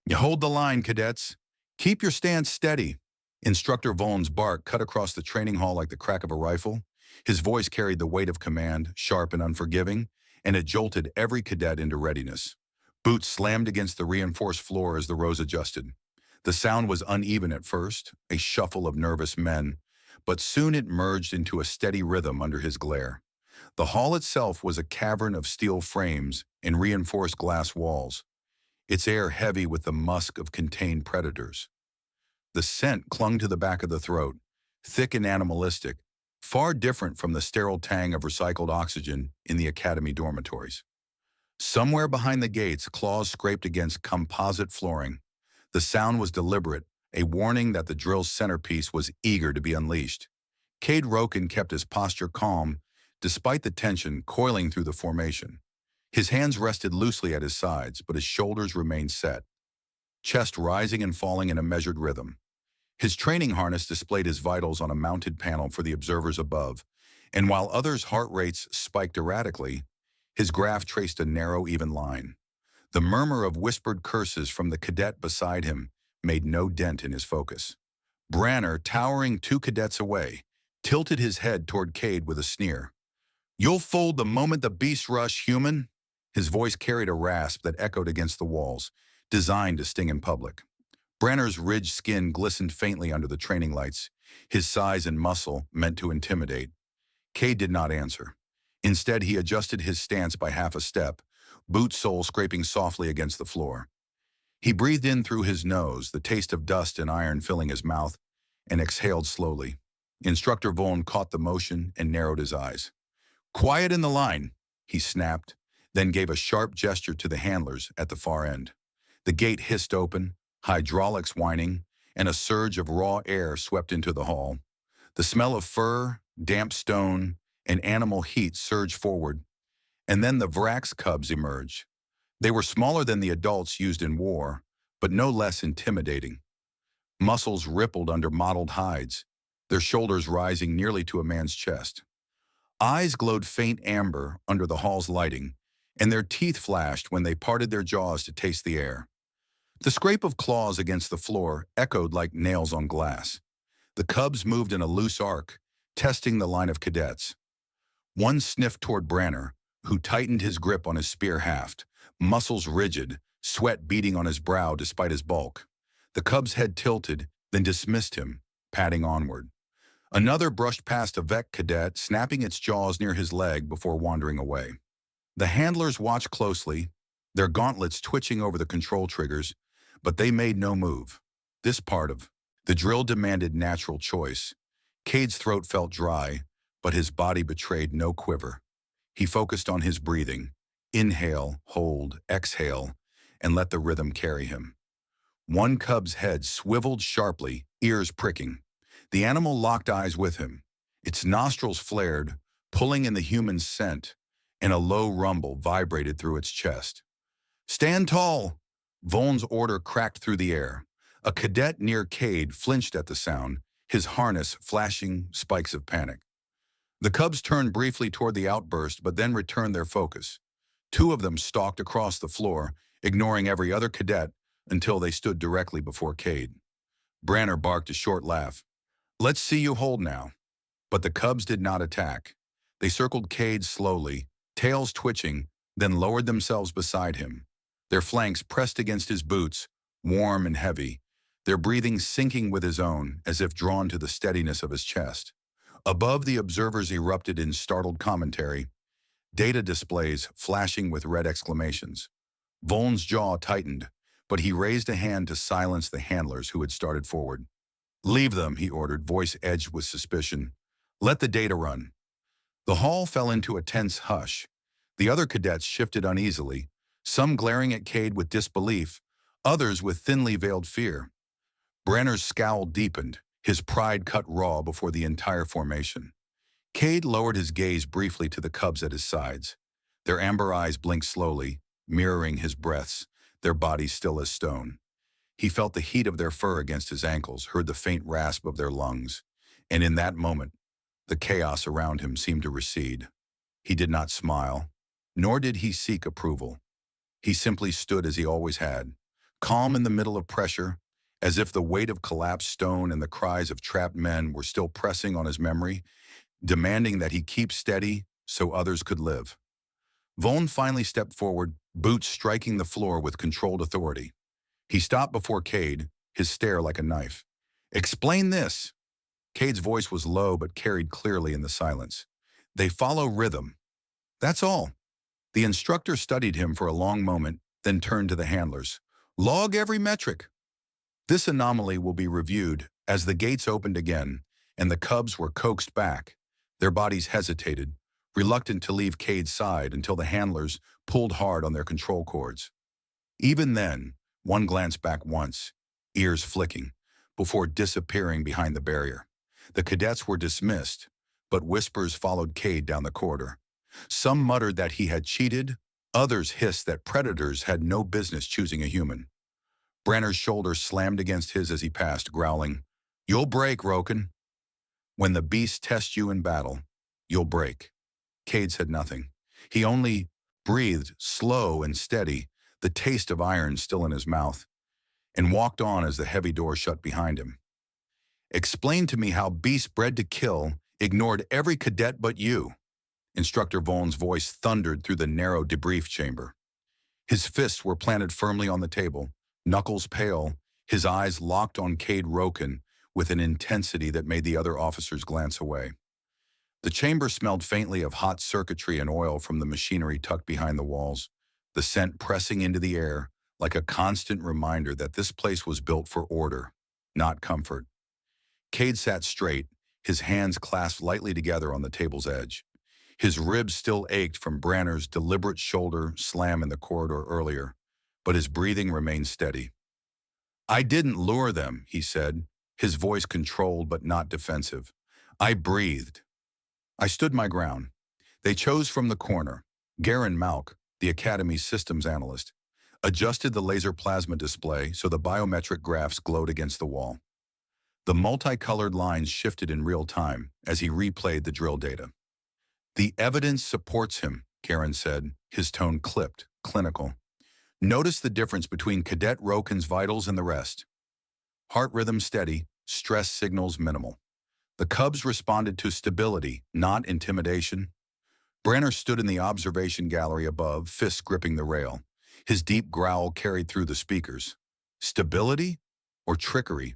You hold the line, cadets. Keep your stance steady. Instructor Voln's bark cut across the training hall like the crack of a rifle. His voice carried the weight of command, sharp and unforgiving, and it jolted every cadet into readiness. Boots slammed against the reinforced floor as the rows adjusted. The sound was uneven at first, a shuffle of nervous men, but soon it merged into a steady rhythm under his glare. The hall itself was a cavern of steel frames and reinforced glass walls, its air heavy with the musk of contained predators. The scent clung to the back of the throat, thick and animalistic, far different from the sterile tang of recycled oxygen in the academy dormitories. Somewhere behind the gates, claws scraped against composite flooring. The sound was deliberate, a warning that the drill's centerpiece was eager to be unleashed. Cade Roken kept his posture calm, despite the tension coiling through the formation. His hands rested loosely at his sides, but his shoulders remained set, chest rising and falling in a measured rhythm. His training harness displayed his vitals on a mounted panel for the observers above, and while others' heart rates spiked erratically, his graph traced a narrow, even line. The murmur of whispered curses from the cadet beside him made no dent in his focus. Branner, towering 2 cadets away, tilted his head toward Cade with a sneer. "You'll fold the moment the beasts rush, human?" His voice carried a rasp that echoed against the walls, designed to sting in public. Branner's ridged skin glistened faintly under the training lights, his size and muscle meant to intimidate. Cade did not answer. Instead, he adjusted his stance by half a step, boot sole scraping softly against the floor. He breathed in through his nose, the taste of dust and iron filling his mouth, and exhaled slowly. Instructor Voln caught the motion and narrowed his eyes. "Quiet in the line," he snapped, then gave a sharp gesture to the handlers at the far end. The gate hissed open, hydraulics whining, and a surge of raw air swept into the hall. The smell of fur, damp stone, and animal heat surged forward, and then the Vrax cubs emerged. They were smaller than the adults used in war, but no less intimidating. Muscles rippled under mottled hides, their shoulders rising nearly to a man's chest. Eyes glowed faint amber under the hall's lighting, and their teeth flashed when they parted their jaws to taste the air. The scrape of claws against the floor echoed like nails on glass. The cubs moved in a loose arc, testing the line of cadets. One sniffed toward Branner, who tightened his grip on his spear haft, muscles rigid, sweat beading on his brow despite his bulk. The cub's head tilted, then dismissed him, padding onward. Another brushed past a Vec cadet, snapping its jaws near his leg before wandering away. The handlers watched closely, their gauntlets twitching over the control triggers, but they made no move. This part of the drill demanded natural choice. Cade's throat felt dry, but his body betrayed no quiver. He focused on his breathing. Inhale, hold, exhale, and let the rhythm carry him. One cub's head swiveled sharply, ears pricking. The animal locked eyes with him. Its nostrils flared, pulling in the human scent, and a low rumble vibrated through its chest. "Stand tall!" Voln's order cracked through the air. A cadet near Cade flinched at the sound, his harness flashing spikes of panic. The cubs turned briefly toward the outburst, but then returned their focus. 2 of them stalked across the floor, ignoring every other cadet until they stood directly before Cade. Branner barked a short laugh. "Let's see you hold now." But the cubs did not attack. They circled Cade slowly, tails twitching, then lowered themselves beside him. Their flanks pressed against his boots, warm and heavy, their breathing syncing with his own as if drawn to the steadiness of his chest. Above, the observers erupted in startled commentary, data displays flashing with red exclamations. Voln's jaw tightened, but he raised a hand to silence the handlers who had started forward. "Leave them," he ordered, voice edged with suspicion. "Let the data run." The hall fell into a tense hush. The other cadets shifted uneasily, some glaring at Cade with disbelief, others with thinly veiled fear. Branner's scowl deepened, his pride cut raw before the entire formation. Cade lowered his gaze briefly to the cubs at his sides. Their amber eyes blinked slowly, mirroring his breaths, their bodies still as stone. He felt the heat of their fur against his ankles, heard the faint rasp of their lungs, and in that moment, the chaos around him seemed to recede. He did not smile, nor did he seek approval. He simply stood as he always had, calm in the middle of pressure, as if the weight of collapsed stone and the cries of trapped men were still pressing on his memory, demanding that he keep steady so others could live. Vaughn finally stepped forward, boots striking the floor with controlled authority. He stopped before Cade, his stare like a knife. "Explain this." Cade's voice was low but carried clearly in the silence. "They follow rhythm. That's all." The instructor studied him for a long moment, then turned to the handlers. "Log every metric. This anomaly will be reviewed." As the gates opened again and the cubs were coaxed back, their bodies hesitated, reluctant to leave Cade's side until the handlers pulled hard on their control cords. Even then, one glanced back once, ears flicking, before disappearing behind the barrier. The cadets were dismissed, but whispers followed Cade down the corridor. Some muttered that he had cheated, others hissed that predators had no business choosing a human. Branner's shoulder slammed against his as he passed, growling, "You'll break, Roken. When the beast tests you in battle, you'll break." Cade said nothing. He only breathed, slow and steady, the taste of iron still in his mouth, and walked on as the heavy door shut behind him. "Explain to me how beasts bred to kill ignored every cadet but you." Instructor Vaughn's voice thundered through the narrow debrief chamber. His fists were planted firmly on the table, knuckles pale, his eyes locked on Cade Roken with an intensity that made the other officers glance away. The chamber smelled faintly of hot circuitry and oil from the machinery tucked behind the walls, the scent pressing into the air like a constant reminder that this place was built for order, not comfort. Cade sat straight, his hands clasped lightly together on the table's edge. His ribs still ached from Branner's deliberate shoulder slam in the corridor earlier, but his breathing remained steady. "I didn't lure them," he said, his voice controlled but not defensive. "I breathed. I stood my ground. They chose from the corner. Garen Malk, the Academy's systems analyst, adjusted the laser plasma display so the biometric graphs glowed against the wall. The multicolored lines shifted in real time as he replayed the drill data. "The evidence supports him," Garen said, his tone clipped, clinical. "Notice the difference between Cadet Roken's vitals and the rest. Heart rhythm steady, stress signals minimal. The cubs responded to stability, not intimidation." Branner stood in the observation gallery above, fists gripping the rail. His deep growl carried through the speakers. Stability or trickery?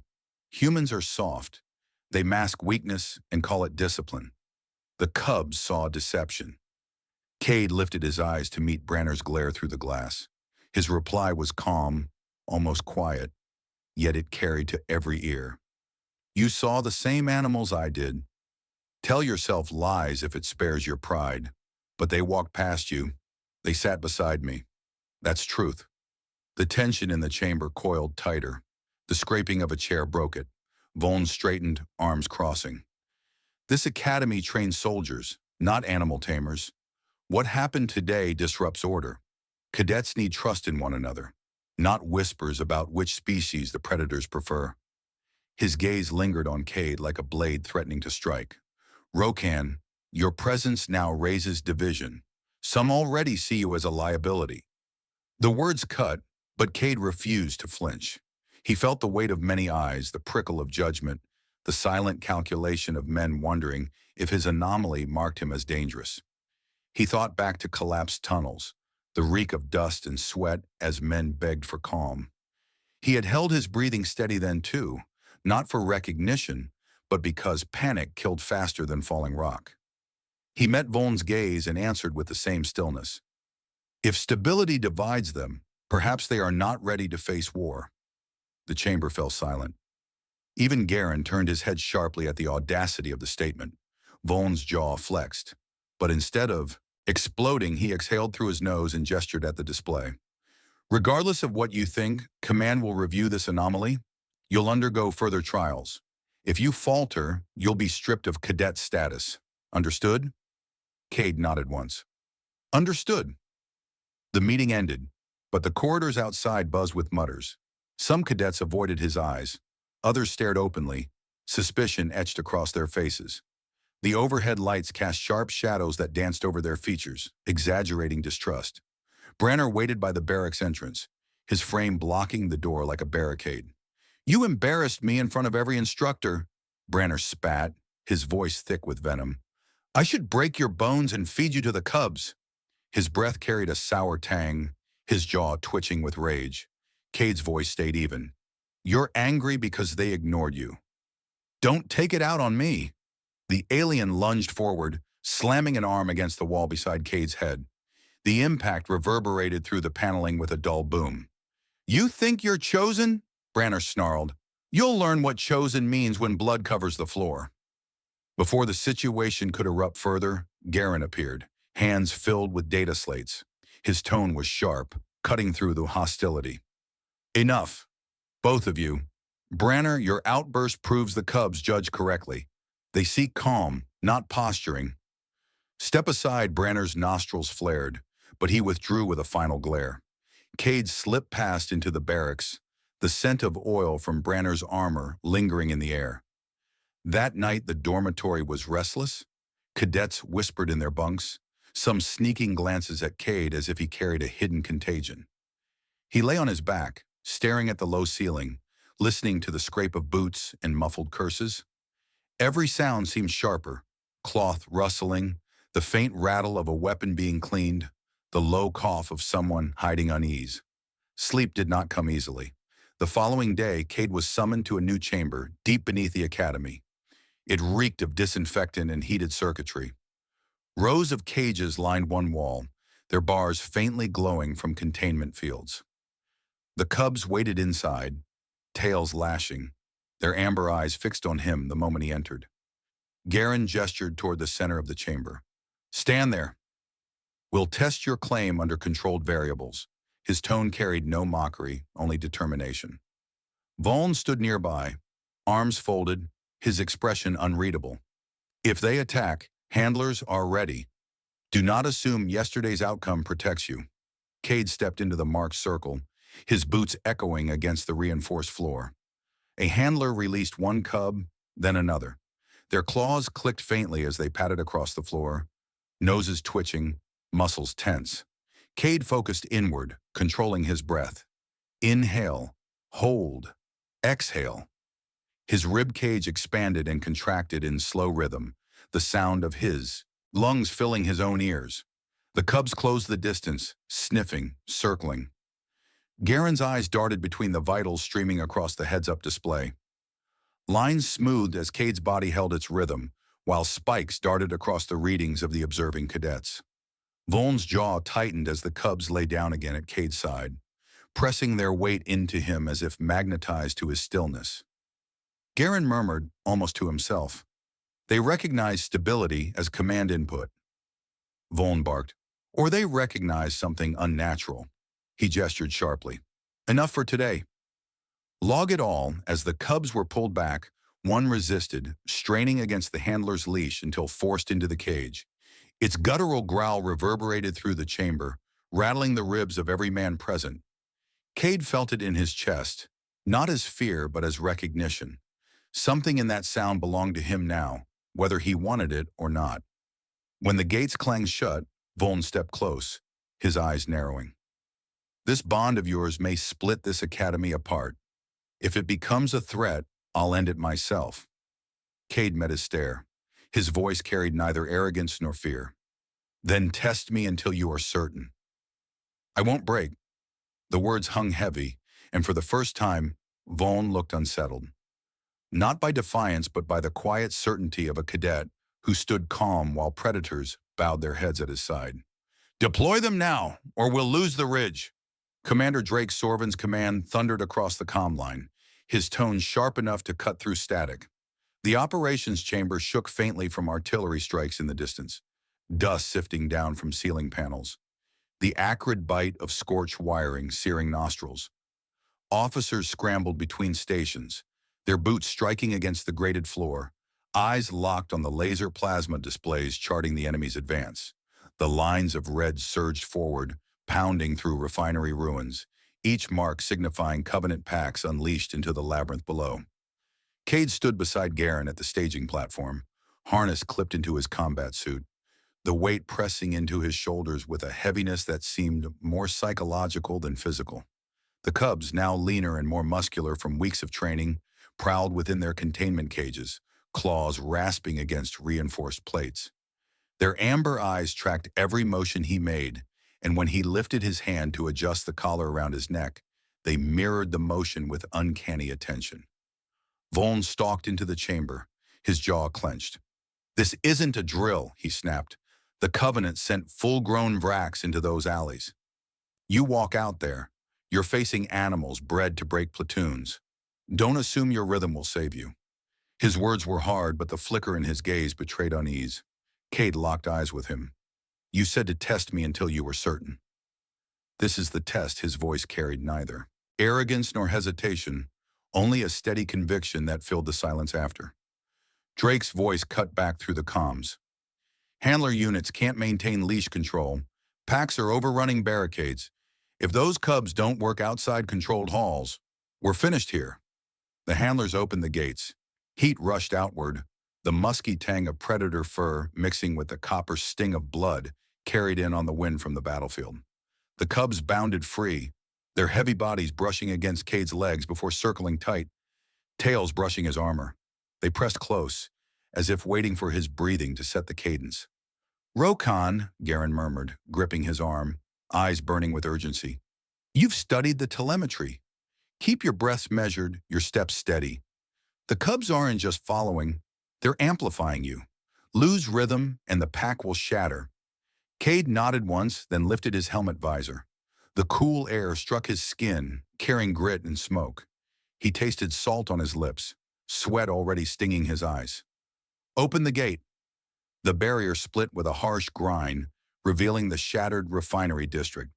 Humans are soft. They mask weakness and call it discipline. The cubs saw deception. Cade lifted his eyes to meet Branner's glare through the glass. His reply was calm, almost quiet, yet it carried to every ear. "You saw the same animals I did. Tell yourself lies if it spares your pride. But they walked past you. They sat beside me. That's truth." The tension in the chamber coiled tighter. The scraping of a chair broke it. Vaughn straightened, arms crossing. "This academy trains soldiers, not animal tamers. What happened today disrupts order. Cadets need trust in one another, not whispers about which species the predators prefer." His gaze lingered on Cade like a blade threatening to strike. "Rokan, your presence now raises division. Some already see you as a liability." The words cut, but Cade refused to flinch. He felt the weight of many eyes, the prickle of judgment, the silent calculation of men wondering if his anomaly marked him as dangerous. He thought back to collapsed tunnels, the reek of dust and sweat as men begged for calm. He had held his breathing steady then too, not for recognition, but because panic killed faster than falling rock. He met Vaughn's gaze and answered with the same stillness. "If stability divides them, perhaps they are not ready to face war." The chamber fell silent. Even Garen turned his head sharply at the audacity of the statement. Vaughn's jaw flexed, but instead of exploding, he exhaled through his nose and gestured at the display. "Regardless of what you think, Command will review this anomaly. You'll undergo further trials. If you falter, you'll be stripped of cadet status. Understood?" Cade nodded once. "Understood." The meeting ended, but the corridors outside buzzed with mutters. Some cadets avoided his eyes. Others stared openly, suspicion etched across their faces. The overhead lights cast sharp shadows that danced over their features, exaggerating distrust. Branner waited by the barracks entrance. his frame blocking the door like a barricade. "You embarrassed me in front of every instructor," Branner spat, his voice thick with venom. "I should break your bones and feed you to the cubs." His breath carried a sour tang, his jaw twitching with rage. Cade's voice stayed even. "You're angry because they ignored you. Don't take it out on me." The alien lunged forward, slamming an arm against the wall beside Cade's head. The impact reverberated through the paneling with a dull boom. "You think you're chosen?" Branner snarled. "You'll learn what chosen means when blood covers the floor." Before the situation could erupt further, Garen appeared, hands filled with data slates. His tone was sharp, cutting through the hostility. "Enough, both of you. Branner, your outburst proves the Cubs judge correctly. They seek calm, not posturing." Step aside, Branner's nostrils flared, but he withdrew with a final glare. Cade slipped past into the barracks, the scent of oil from Branner's armor lingering in the air. That night the dormitory was restless. Cadets whispered in their bunks, some sneaking glances at Cade as if he carried a hidden contagion. He lay on his back, staring at the low ceiling, listening to the scrape of boots and muffled curses. Every sound seemed sharper, cloth rustling, the faint rattle of a weapon being cleaned, the low cough of someone hiding unease. Sleep did not come easily. The following day, Cade was summoned to a new chamber deep beneath the academy. It reeked of disinfectant and heated circuitry. Rows of cages lined one wall, their bars faintly glowing from containment fields. The cubs waited inside, tails lashing, their amber eyes fixed on him the moment he entered. Garen gestured toward the center of the chamber. "Stand there. We'll test your claim under controlled variables." His tone carried no mockery, only determination. Vaughn stood nearby, arms folded, his expression unreadable. "If they attack, handlers are ready. Do not assume yesterday's outcome protects you." Cade stepped into the marked circle, his boots echoing against the reinforced floor. A handler released one cub, then another. Their claws clicked faintly as they patted across the floor, noses twitching, muscles tense. Cade focused inward, controlling his breath. Inhale, hold, exhale. His rib cage expanded and contracted in slow rhythm, the sound of his lungs filling his own ears. The cubs closed the distance, sniffing, circling. Garen's eyes darted between the vitals streaming across the heads-up display. Lines smoothed as Cade's body held its rhythm, while spikes darted across the readings of the observing cadets. Vaughn's jaw tightened as the cubs lay down again at Cade's side, pressing their weight into him as if magnetized to his stillness. Garen murmured, almost to himself. They recognize stability as command input. Vaughn barked. Or they recognize something unnatural. He gestured sharply. Enough for today. Log it all. As the cubs were pulled back, one resisted, straining against the handler's leash until forced into the cage. Its guttural growl reverberated through the chamber, rattling the ribs of every man present. Cade felt it in his chest, not as fear but as recognition. Something in that sound belonged to him now, whether he wanted it or not. When the gates clanged shut, Vaughn stepped close, his eyes narrowing. "This bond of yours may split this academy apart. If it becomes a threat, I'll end it myself." Cade met his stare. His voice carried neither arrogance nor fear. "Then test me until you are certain." "I won't break." The words hung heavy, and for the first time, Vaughn looked unsettled. Not by defiance, but by the quiet certainty of a cadet who stood calm while predators bowed their heads at his side. "Deploy them now, or we'll lose the ridge." Commander Drake Sorvin's command thundered across the comm line, his tone sharp enough to cut through static. The operations chamber shook faintly from artillery strikes in the distance, dust sifting down from ceiling panels. The acrid bite of scorched wiring searing nostrils. Officers scrambled between stations, their boots striking against the grated floor, eyes locked on the laser plasma displays charting the enemy's advance. The lines of red surged forward, pounding through refinery ruins, each mark signifying Covenant packs unleashed into the labyrinth below. Cade stood beside Garen at the staging platform, harness clipped into his combat suit, the weight pressing into his shoulders with a heaviness that seemed more psychological than physical. The cubs, now leaner and more muscular from weeks of training, prowled within their containment cages, claws rasping against reinforced plates. Their amber eyes tracked every motion he made, and when he lifted his hand to adjust the collar around his neck, they mirrored the motion with uncanny attention. Voln stalked into the chamber, his jaw clenched. "This isn't a drill," he snapped. "The Covenant sent full-grown Vraks into those alleys. You walk out there, you're facing animals bred to break platoons. Don't assume your rhythm will save you." His words were hard, but the flicker in his gaze betrayed unease. Cade locked eyes with him. "You said to test me until you were certain." This is the test. His voice carried neither arrogance nor hesitation, only a steady conviction that filled the silence after. Drake's voice cut back through the comms. "Handler units can't maintain leash control. Packs are overrunning barricades. If those cubs don't work outside controlled halls, we're finished here." The handlers opened the gates. Heat rushed outward, the musky tang of predator fur mixing with the copper sting of blood carried in on the wind from the battlefield. The cubs bounded free, their heavy bodies brushing against Cade's legs before circling tight, tails brushing his armor. They pressed close, as if waiting for his breathing to set the cadence. "Rokan," Garen murmured, gripping his arm, eyes burning with urgency. "You've studied the telemetry. Keep your breaths measured, your steps steady. The cubs aren't just following, they're amplifying you. Lose rhythm and the pack will shatter." Cade nodded once, then lifted his helmet visor. The cool air struck his skin, carrying grit and smoke. He tasted salt on his lips, sweat already stinging his eyes. "Open the gate." The barrier split with a harsh grind, revealing the shattered refinery district.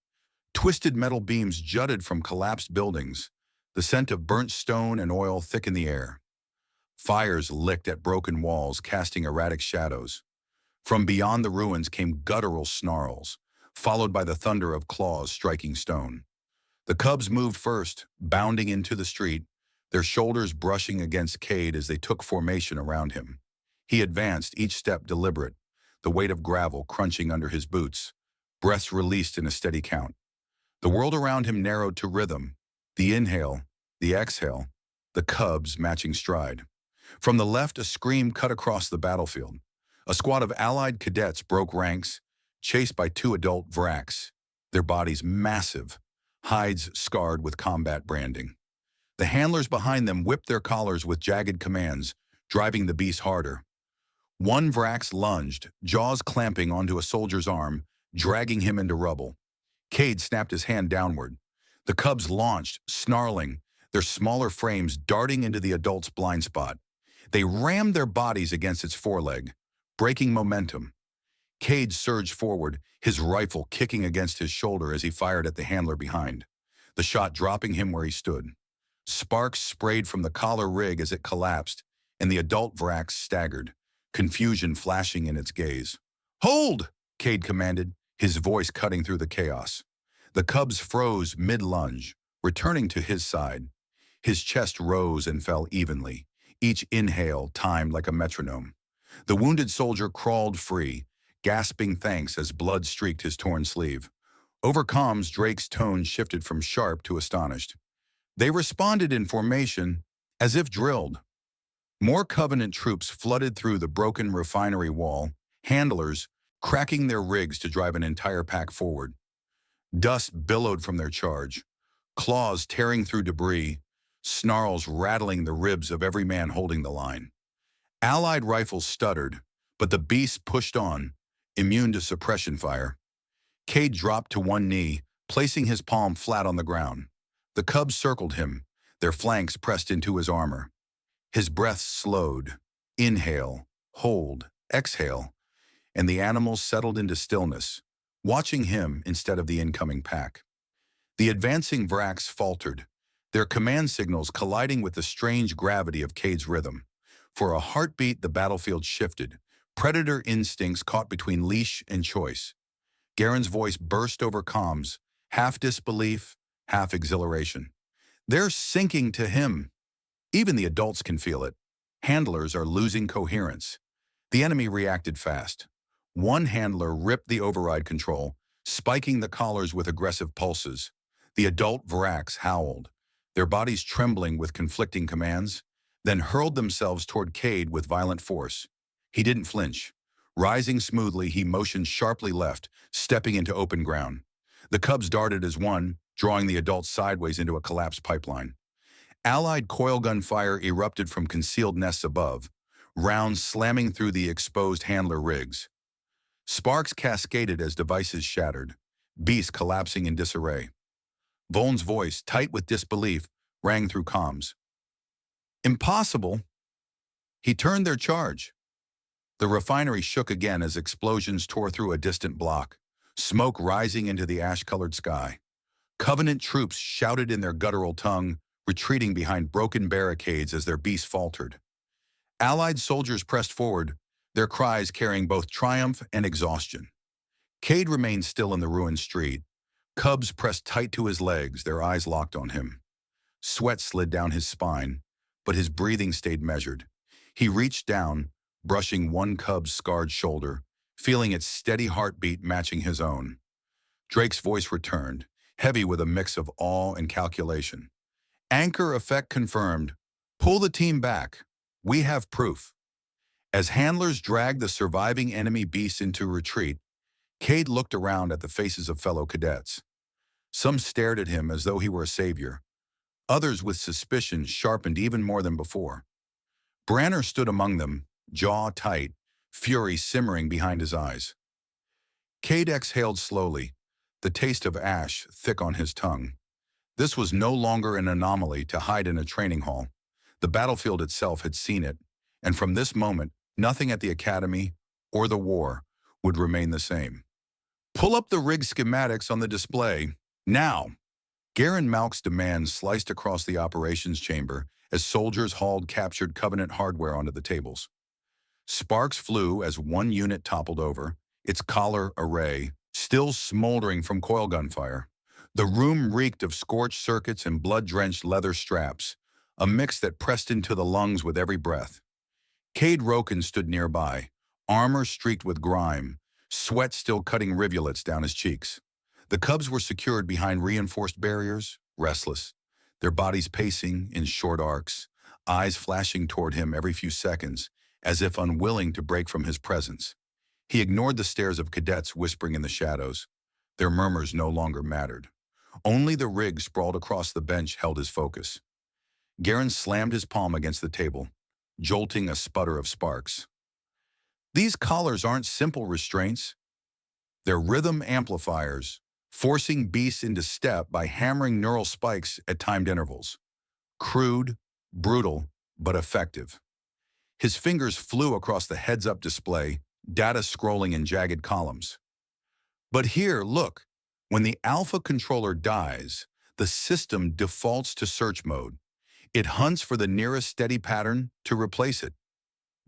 Twisted metal beams jutted from collapsed buildings. The scent of burnt stone and oil thickened the air. Fires licked at broken walls, casting erratic shadows. From beyond the ruins came guttural snarls, followed by the thunder of claws striking stone. The cubs moved first, bounding into the street, their shoulders brushing against Cade as they took formation around him. He advanced, each step deliberate, the weight of gravel crunching under his boots, breaths released in a steady count. The world around him narrowed to rhythm, the inhale, the exhale, the cubs matching stride. From the left, a scream cut across the battlefield. A squad of allied cadets broke ranks, chased by two adult Vraks, their bodies massive, hides scarred with combat branding. The handlers behind them whipped their collars with jagged commands, driving the beast harder. One Vrax lunged, jaws clamping onto a soldier's arm, dragging him into rubble. Cade snapped his hand downward. The cubs launched, snarling, their smaller frames darting into the adult's blind spot. They rammed their bodies against its foreleg, breaking momentum. Cade surged forward, his rifle kicking against his shoulder as he fired at the handler behind, the shot dropping him where he stood. Sparks sprayed from the collar rig as it collapsed, and the adult Vrax staggered, confusion flashing in its gaze. "Hold!" Cade commanded, his voice cutting through the chaos. The cubs froze mid-lunge, returning to his side. His chest rose and fell evenly, each inhale timed like a metronome. The wounded soldier crawled free, gasping thanks as blood streaked his torn sleeve. Over comms, Drake's tone shifted from sharp to astonished. They responded in formation, as if drilled. More Covenant troops flooded through the broken refinery wall, handlers cracking their rigs to drive an entire pack forward. Dust billowed from their charge, claws tearing through debris, snarls rattling the ribs of every man holding the line. Allied rifles stuttered, but the beast pushed on, immune to suppression fire. Cade dropped to one knee, placing his palm flat on the ground. The cubs circled him, their flanks pressed into his armor. His breath slowed. Inhale, hold, exhale, and the animals settled into stillness, watching him instead of the incoming pack. The advancing Vraks faltered, their command signals colliding with the strange gravity of Cade's rhythm. For a heartbeat, the battlefield shifted, predator instincts caught between leash and choice. Garen's voice burst over comms, half disbelief, half exhilaration. "They're sinking to him. Even the adults can feel it. Handlers are losing coherence." The enemy reacted fast. One handler ripped the override control, spiking the collars with aggressive pulses. The adult Varax howled, their bodies trembling with conflicting commands, then hurled themselves toward Cade with violent force. He didn't flinch. Rising smoothly, he motioned sharply left, stepping into open ground. The cubs darted as one, drawing the adults sideways into a collapsed pipeline. Allied coil gun fire erupted from concealed nests above, rounds slamming through the exposed handler rigs. Sparks cascaded as devices shattered, beasts collapsing in disarray. Voln's voice, tight with disbelief, rang through comms. Impossible! He turned their charge. The refinery shook again as explosions tore through a distant block, smoke rising into the ash-colored sky. Covenant troops shouted in their guttural tongue, retreating behind broken barricades as their beasts faltered. Allied soldiers pressed forward, their cries carrying both triumph and exhaustion. Cade remained still in the ruined street. Cubs pressed tight to his legs, their eyes locked on him. Sweat slid down his spine, but his breathing stayed measured. He reached down, brushing one cub's scarred shoulder, feeling its steady heartbeat matching his own. Drake's voice returned, heavy with a mix of awe and calculation. Anchor effect confirmed. Pull the team back. We have proof. As handlers dragged the surviving enemy beasts into retreat, Cade looked around at the faces of fellow cadets. Some stared at him as though he were a savior. Others with suspicion sharpened even more than before. Branner stood among them, jaw tight, fury simmering behind his eyes. Cade exhaled slowly, the taste of ash thick on his tongue. This was no longer an anomaly to hide in a training hall. The battlefield itself had seen it, and from this moment, nothing at the academy or the war would remain the same. Pull up the rig schematics on the display, now! Garen Malk's demand sliced across the operations chamber as soldiers hauled captured Covenant hardware onto the tables. Sparks flew as one unit toppled over, its collar array still smoldering from coil gunfire. The room reeked of scorched circuits and blood-drenched leather straps, a mix that pressed into the lungs with every breath. Cade Roken stood nearby, armor streaked with grime, sweat still cutting rivulets down his cheeks. The cubs were secured behind reinforced barriers, restless, their bodies pacing in short arcs, eyes flashing toward him every few seconds, as if unwilling to break from his presence. He ignored the stares of cadets whispering in the shadows. Their murmurs no longer mattered. Only the rig sprawled across the bench held his focus. Garen slammed his palm against the table, jolting a sputter of sparks. These collars aren't simple restraints. They're rhythm amplifiers, forcing beasts into step by hammering neural spikes at timed intervals. Crude, brutal, but effective. His fingers flew across the heads-up display, data scrolling in jagged columns. But here, look, when the alpha controller dies, the system defaults to search mode. It hunts for the nearest steady pattern to replace it.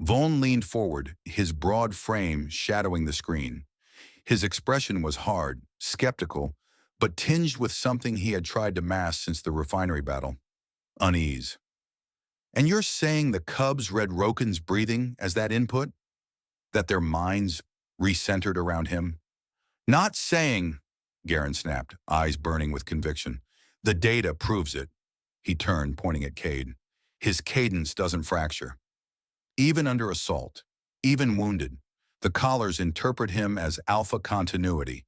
Voln leaned forward, his broad frame shadowing the screen. His expression was hard, skeptical, but tinged with something he had tried to mask since the refinery battle: unease. And you're saying the cubs read Roken's breathing as that input? That their minds recentered around him? Not saying, Garen snapped, eyes burning with conviction. The data proves it. He turned, pointing at Cade. His cadence doesn't fracture. Even under assault, even wounded, the collars interpret him as alpha continuity.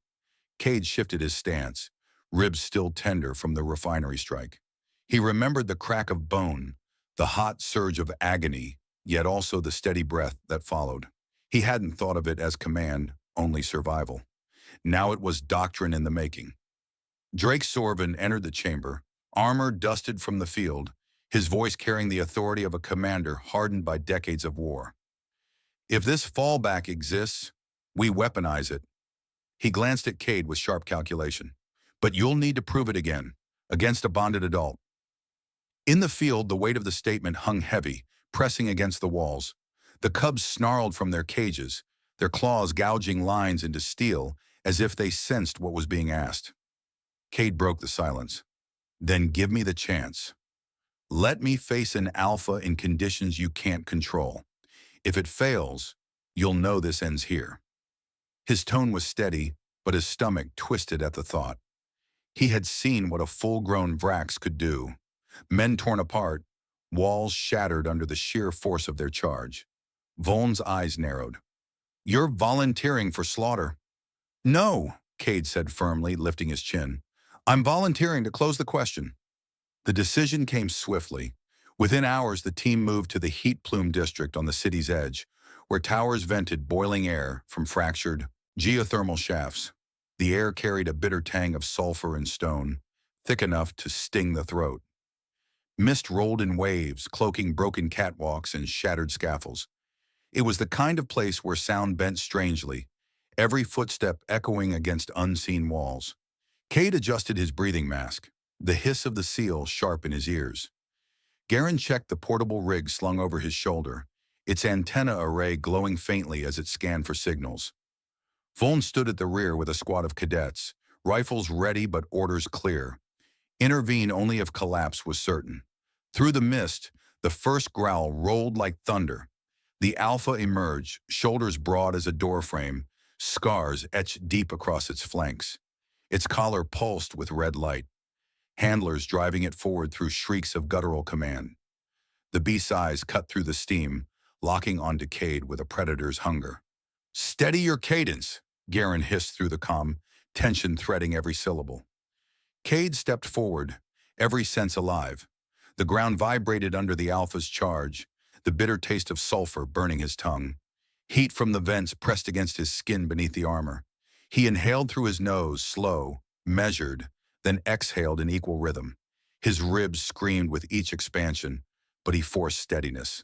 Cade shifted his stance, ribs still tender from the refinery strike. He remembered the crack of bone, the hot surge of agony, yet also the steady breath that followed. He hadn't thought of it as command, only survival. Now it was doctrine in the making. Drake Sorvin entered the chamber, armor dusted from the field, his voice carrying the authority of a commander hardened by decades of war. If this fallback exists, we weaponize it. He glanced at Cade with sharp calculation. But you'll need to prove it again, against a bonded adult. In the field, the weight of the statement hung heavy, pressing against the walls. The cubs snarled from their cages, their claws gouging lines into steel as if they sensed what was being asked. Cade broke the silence. Then give me the chance. Let me face an alpha in conditions you can't control. If it fails, you'll know this ends here. His tone was steady, but his stomach twisted at the thought. He had seen what a full-grown Vrax could do. Men torn apart, walls shattered under the sheer force of their charge. Voln's eyes narrowed. "You're volunteering for slaughter." "No," Cade said firmly, lifting his chin. "I'm volunteering to close the question." The decision came swiftly. Within hours, the team moved to the heat plume district on the city's edge, where towers vented boiling air from fractured geothermal shafts. The air carried a bitter tang of sulfur and stone, thick enough to sting the throat. Mist rolled in waves, cloaking broken catwalks and shattered scaffolds. It was the kind of place where sound bent strangely, every footstep echoing against unseen walls. Cade adjusted his breathing mask, the hiss of the seal sharp in his ears. Garen checked the portable rig slung over his shoulder, its antenna array glowing faintly as it scanned for signals. Voln stood at the rear with a squad of cadets, rifles ready but orders clear. Intervene only if collapse was certain. Through the mist, the first growl rolled like thunder. The Alpha emerged, shoulders broad as a doorframe, scars etched deep across its flanks. Its collar pulsed with red light, handlers driving it forward through shrieks of guttural command. The beast's eyes cut through the steam, locking onto Cade with a predator's hunger. "Steady your cadence," Garen hissed through the comm, tension threading every syllable. Cade stepped forward, every sense alive. The ground vibrated under the Alpha's charge, the bitter taste of sulfur burning his tongue. Heat from the vents pressed against his skin beneath the armor. He inhaled through his nose, slow, measured, then exhaled in equal rhythm. His ribs screamed with each expansion, but he forced steadiness.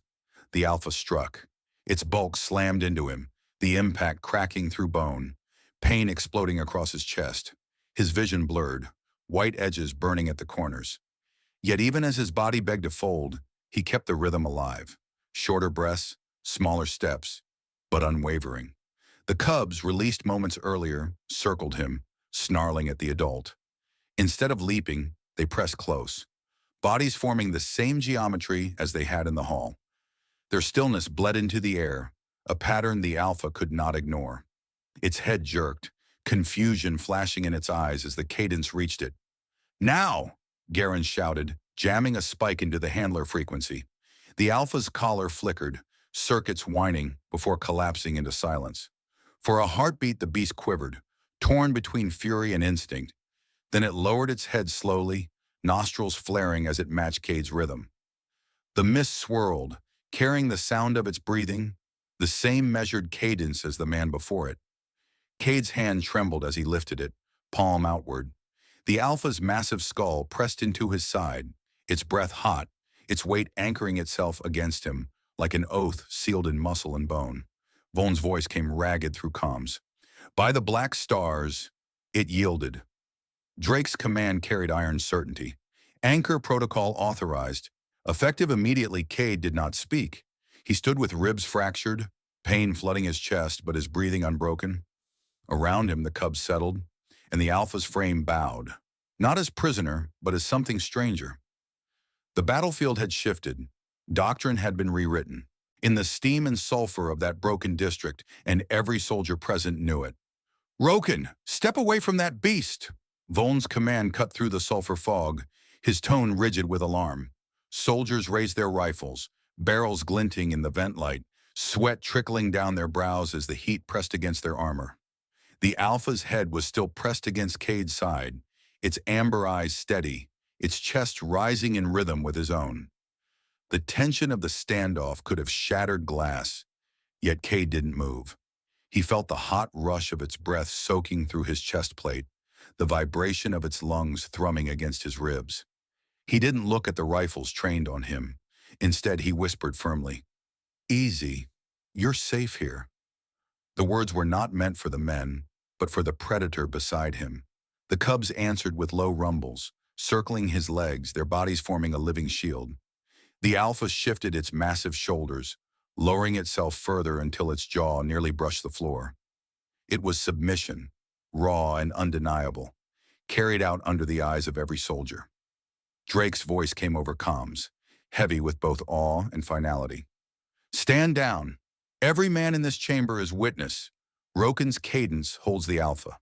The Alpha struck. Its bulk slammed into him, the impact cracking through bone, pain exploding across his chest. His vision blurred, white edges burning at the corners. Yet even as his body begged to fold, he kept the rhythm alive. Shorter breaths, smaller steps, but unwavering. The cubs, released moments earlier, circled him, snarling at the adult. Instead of leaping, they pressed close, bodies forming the same geometry as they had in the hall. Their stillness bled into the air, a pattern the Alpha could not ignore. Its head jerked, confusion flashing in its eyes as the cadence reached it. "Now!" Garen shouted, jamming a spike into the handler frequency. The Alpha's collar flickered, circuits whining before collapsing into silence. For a heartbeat, the beast quivered, torn between fury and instinct. Then it lowered its head slowly, nostrils flaring as it matched Cade's rhythm. The mist swirled, carrying the sound of its breathing, the same measured cadence as the man before it. Cade's hand trembled as he lifted it, palm outward. The Alpha's massive skull pressed into his side, its breath hot, its weight anchoring itself against him, like an oath sealed in muscle and bone. Voln's voice came ragged through comms. By the black stars, it yielded. Drake's command carried iron certainty. Anchor protocol authorized. Effective immediately, Cade did not speak. He stood with ribs fractured, pain flooding his chest, but his breathing unbroken. Around him, the cubs settled, and the Alpha's frame bowed. Not as prisoner, but as something stranger. The battlefield had shifted. Doctrine had been rewritten. In the steam and sulfur of that broken district, and every soldier present knew it. "Roken, step away from that beast!" Voln's command cut through the sulfur fog, his tone rigid with alarm. Soldiers raised their rifles, barrels glinting in the vent light, sweat trickling down their brows as the heat pressed against their armor. The Alpha's head was still pressed against Cade's side, its amber eyes steady, its chest rising in rhythm with his own. The tension of the standoff could have shattered glass, yet Cade didn't move. He felt the hot rush of its breath soaking through his chest plate, the vibration of its lungs thrumming against his ribs. He didn't look at the rifles trained on him. Instead, he whispered firmly, "Easy, you're safe here." The words were not meant for the men, but for the predator beside him. The cubs answered with low rumbles, circling his legs, their bodies forming a living shield. The Alpha shifted its massive shoulders, lowering itself further until its jaw nearly brushed the floor. It was submission, raw and undeniable, carried out under the eyes of every soldier. Drake's voice came over comms, heavy with both awe and finality. "Stand down. Every man in this chamber is witness. Roken's cadence holds the Alpha.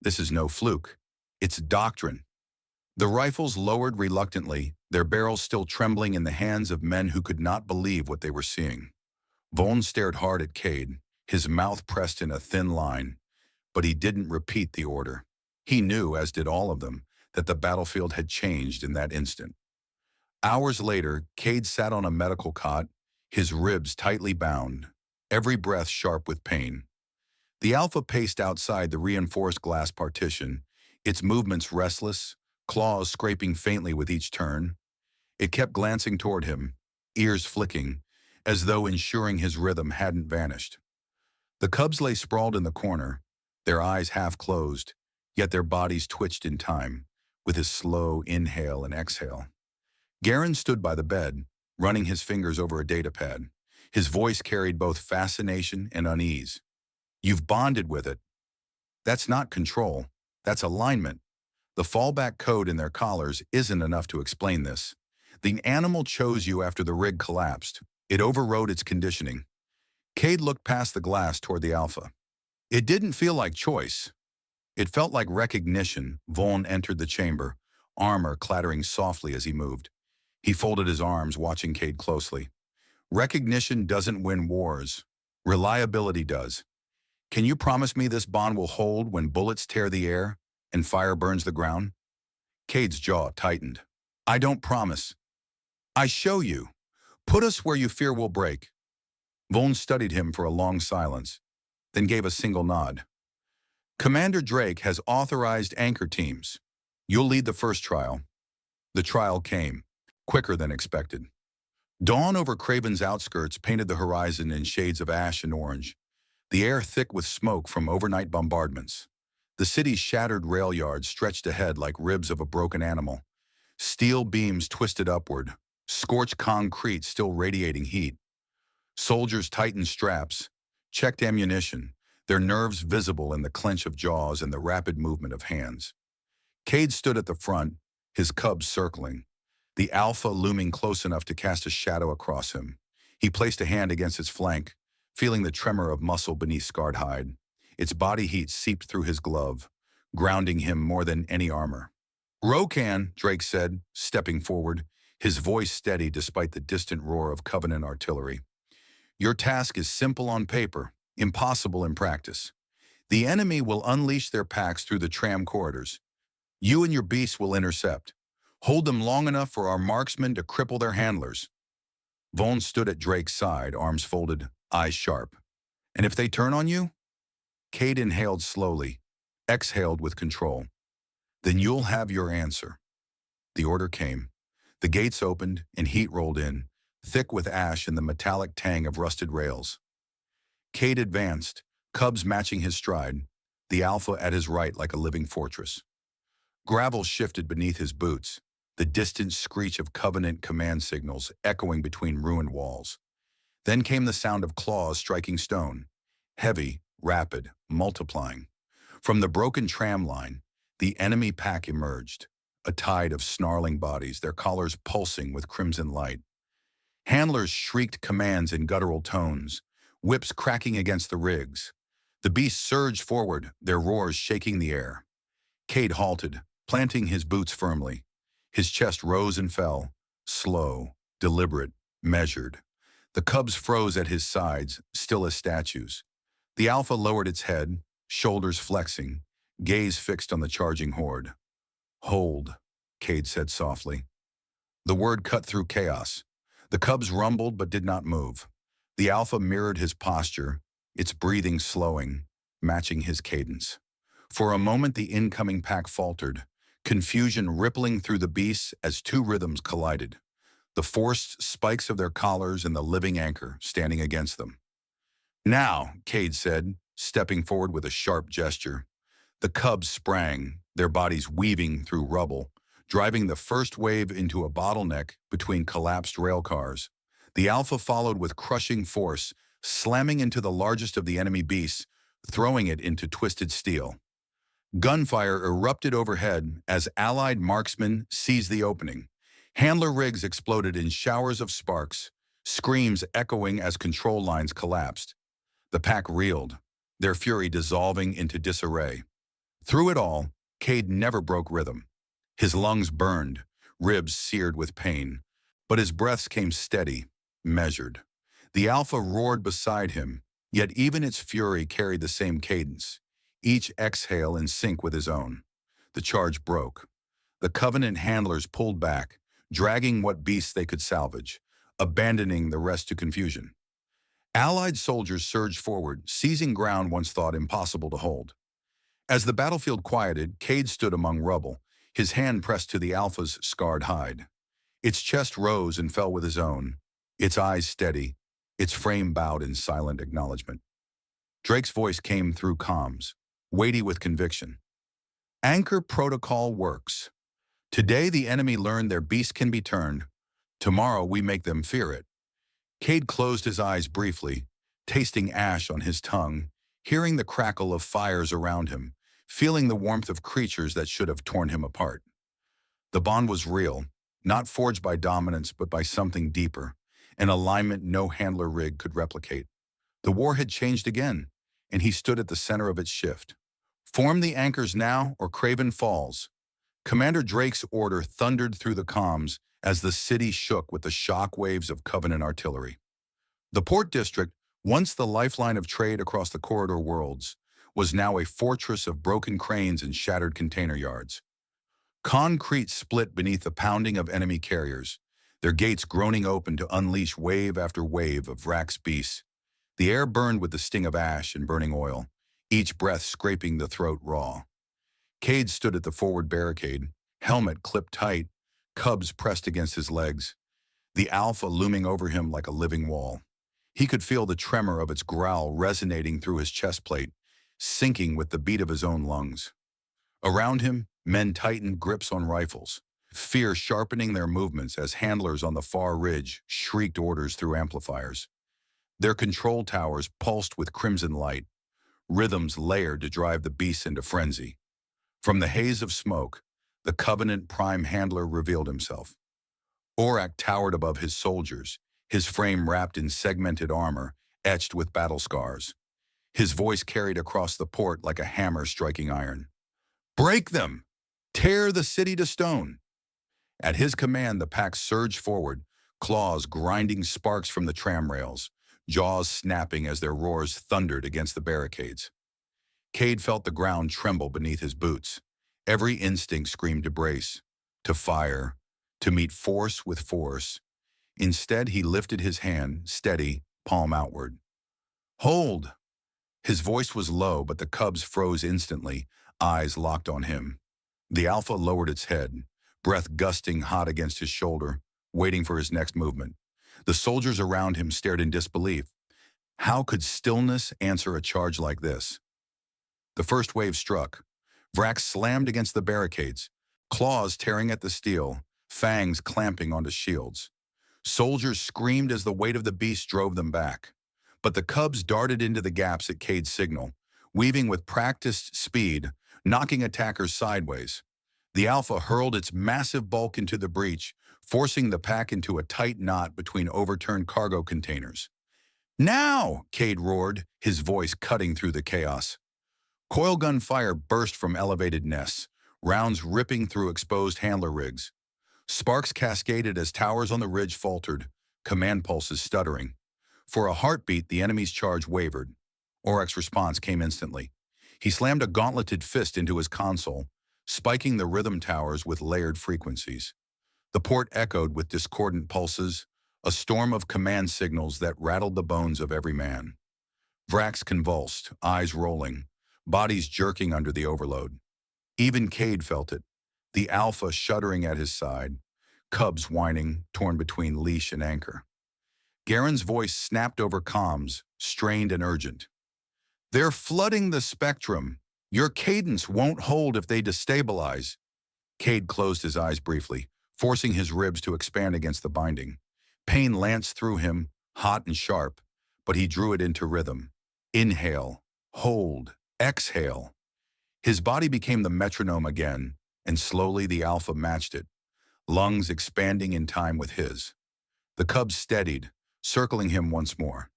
This is no fluke. Its doctrine. The rifles lowered reluctantly, their barrels still trembling in the hands of men who could not believe what they were seeing. Vaughn stared hard at Cade, his mouth pressed in a thin line, but he didn't repeat the order. He knew, as did all of them, that the battlefield had changed in that instant. Hours later, Cade sat on a medical cot, his ribs tightly bound, every breath sharp with pain. The Alpha paced outside the reinforced glass partition, its movements restless, claws scraping faintly with each turn. It kept glancing toward him, ears flicking, as though ensuring his rhythm hadn't vanished. The cubs lay sprawled in the corner, their eyes half closed, yet their bodies twitched in time, with his slow inhale and exhale. Garen stood by the bed, running his fingers over a datapad. His voice carried both fascination and unease. You've bonded with it. That's not control. That's alignment. The fallback code in their collars isn't enough to explain this. The animal chose you after the rig collapsed. It overrode its conditioning. Cade looked past the glass toward the Alpha. It didn't feel like choice. It felt like recognition. Vaughn entered the chamber, armor clattering softly as he moved. He folded his arms, watching Cade closely. Recognition doesn't win wars. Reliability does. Can you promise me this bond will hold when bullets tear the air and fire burns the ground? Cade's jaw tightened. I don't promise. I show you. Put us where you fear we'll break. Vaughn studied him for a long silence, then gave a single nod. Commander Drake has authorized anchor teams. You'll lead the first trial. The trial came, quicker than expected. Dawn over Craven's outskirts painted the horizon in shades of ash and orange, the air thick with smoke from overnight bombardments. The city's shattered rail yards stretched ahead like ribs of a broken animal. Steel beams twisted upward, scorched concrete still radiating heat. Soldiers tightened straps, checked ammunition, their nerves visible in the clench of jaws and the rapid movement of hands. Cade stood at the front, his cubs circling, the Alpha looming close enough to cast a shadow across him. He placed a hand against his flank, feeling the tremor of muscle beneath scarred hide. Its body heat seeped through his glove, grounding him more than any armor. Rokan, Drake said, stepping forward, his voice steady despite the distant roar of Covenant artillery. Your task is simple on paper, impossible in practice. The enemy will unleash their packs through the tram corridors. You and your beasts will intercept. Hold them long enough for our marksmen to cripple their handlers. Vaughn stood at Drake's side, arms folded, eyes sharp. And if they turn on you? Cade inhaled slowly, exhaled with control. Then you'll have your answer. The order came. The gates opened and heat rolled in, thick with ash and the metallic tang of rusted rails. Cade advanced, cubs matching his stride, the Alpha at his right like a living fortress. Gravel shifted beneath his boots, the distant screech of Covenant command signals echoing between ruined walls. Then came the sound of claws striking stone, heavy, rapid, multiplying. From the broken tram line, the enemy pack emerged, a tide of snarling bodies, their collars pulsing with crimson light. Handlers shrieked commands in guttural tones, whips cracking against the rigs. The beasts surged forward, their roars shaking the air. Cade halted, planting his boots firmly. His chest rose and fell, slow, deliberate, measured. The cubs froze at his sides, still as statues. The Alpha lowered its head, shoulders flexing, gaze fixed on the charging horde. Hold, Cade said softly. The word cut through chaos. The cubs rumbled but did not move. The Alpha mirrored his posture, its breathing slowing, matching his cadence. For a moment the incoming pack faltered, confusion rippling through the beasts as two rhythms collided, the forced spikes of their collars and the living anchor standing against them. Now, Cade said, stepping forward with a sharp gesture. The cubs sprang, their bodies weaving through rubble, driving the first wave into a bottleneck between collapsed rail cars. The Alpha followed with crushing force, slamming into the largest of the enemy beasts, throwing it into twisted steel. Gunfire erupted overhead as Allied marksmen seized the opening. Handler rigs exploded in showers of sparks, screams echoing as control lines collapsed. The pack reeled, their fury dissolving into disarray. Through it all, Cade never broke rhythm. His lungs burned, ribs seared with pain, but his breaths came steady, measured. The Alpha roared beside him, yet even its fury carried the same cadence, each exhale in sync with his own. The charge broke. The Covenant handlers pulled back, dragging what beasts they could salvage, abandoning the rest to confusion. Allied soldiers surged forward, seizing ground once thought impossible to hold. As the battlefield quieted, Cade stood among rubble, his hand pressed to the Alpha's scarred hide. Its chest rose and fell with his own, its eyes steady, its frame bowed in silent acknowledgement. Drake's voice came through comms, weighty with conviction. Anchor protocol works. Today the enemy learned their beast can be turned. Tomorrow we make them fear it. Cade closed his eyes briefly, tasting ash on his tongue, hearing the crackle of fires around him, feeling the warmth of creatures that should have torn him apart. The bond was real, not forged by dominance but by something deeper, an alignment no handler rig could replicate. The war had changed again, and he stood at the center of its shift. Form the anchors now, or Craven falls. Commander Drake's order thundered through the comms as the city shook with the shock waves of Covenant artillery. The port district, once the lifeline of trade across the corridor worlds, was now a fortress of broken cranes and shattered container yards. Concrete split beneath the pounding of enemy carriers, their gates groaning open to unleash wave after wave of Vrax's beasts. The air burned with the sting of ash and burning oil, each breath scraping the throat raw. Cade stood at the forward barricade, helmet clipped tight, cubs pressed against his legs, the Alpha looming over him like a living wall. He could feel the tremor of its growl resonating through his chest plate, syncing with the beat of his own lungs. Around him, men tightened grips on rifles, fear sharpening their movements as handlers on the far ridge shrieked orders through amplifiers. Their control towers pulsed with crimson light, rhythms layered to drive the beasts into frenzy. From the haze of smoke, the Covenant Prime Handler revealed himself. Aurak towered above his soldiers, his frame wrapped in segmented armor, etched with battle scars. His voice carried across the port like a hammer striking iron. "Break them! Tear the city to stone!" At his command, the pack surged forward, claws grinding sparks from the tram rails, jaws snapping as their roars thundered against the barricades. Cade felt the ground tremble beneath his boots. Every instinct screamed to brace, to fire, to meet force with force. Instead, he lifted his hand, steady, palm outward. "Hold!" His voice was low, but the cubs froze instantly, eyes locked on him. The Alpha lowered its head, breath gusting hot against his shoulder, waiting for his next movement. The soldiers around him stared in disbelief. How could stillness answer a charge like this? The first wave struck. Vrax slammed against the barricades, claws tearing at the steel, fangs clamping onto shields. Soldiers screamed as the weight of the beast drove them back. But the cubs darted into the gaps at Cade's signal, weaving with practiced speed, knocking attackers sideways. The Alpha hurled its massive bulk into the breach, forcing the pack into a tight knot between overturned cargo containers. "Now!" Cade roared, his voice cutting through the chaos. Coilgun fire burst from elevated nests, rounds ripping through exposed handler rigs. Sparks cascaded as towers on the ridge faltered, command pulses stuttering. For a heartbeat, the enemy's charge wavered. Aurak's response came instantly. He slammed a gauntleted fist into his console, spiking the rhythm towers with layered frequencies. The port echoed with discordant pulses, a storm of command signals that rattled the bones of every man. Vrax convulsed, eyes rolling, bodies jerking under the overload. Even Cade felt it, the Alpha shuddering at his side, cubs whining, torn between leash and anchor. Garen's voice snapped over comms, strained and urgent. "They're flooding the spectrum. Your cadence won't hold if they destabilize." Cade closed his eyes briefly, forcing his ribs to expand against the binding. Pain lanced through him, hot and sharp, but he drew it into rhythm. Inhale, hold, exhale. His body became the metronome again, and slowly the Alpha matched it, lungs expanding in time with his. The cubs steadied, circling him once more.